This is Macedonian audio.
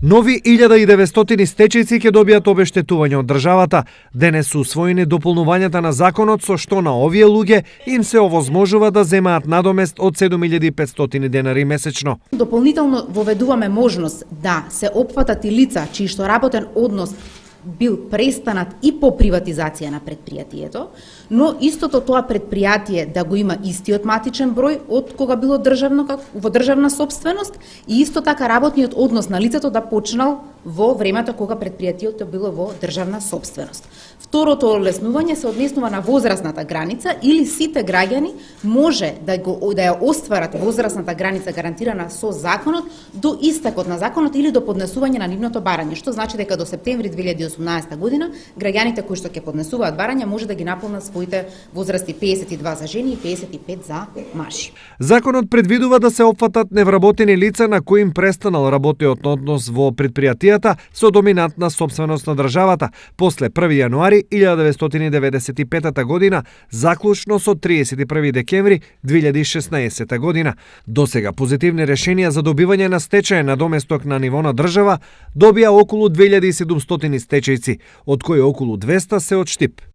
Нови 1900 стечајци ќе добијат обештетување од државата. Денес се усвоени дополнувањата на законот со што на овие луѓе им се овозможува да земаат надомест од 7500 денари месечно. Дополнително воведуваме можност да се опфатат и лица чии што работен однос бил престанат и по приватизација на предпријатието, но истото тоа предпријатие да го има истиот матичен број од кога било во државна собственост и исто така работниот однос на лицето да почнал во времето кога предпријатието било во државна собственост. Второто олеснување се однесува на возрастната граница или сите граѓани може да ја остварат возрастната граница гарантирана со законот до истекот на законот или до поднесување на нивното барање, што значи дека до септември 2018 година граѓаните кои што ќе поднесуваат барања може да ги наполнат своите возрасти 52 за жени и 55 за мажи. Законот предвидува да се опфатат невработени лица на кои им престанал работниот однос во предпријатијата со доминантна собственост на државата после 1 јануари 1995 година, заклучно со 31 декември 2016 година. Досега позитивни решенија за добивање на стечај на доместок на ниво на држава добија околу 2700 стечајци, од кои околу 200 се од Штип.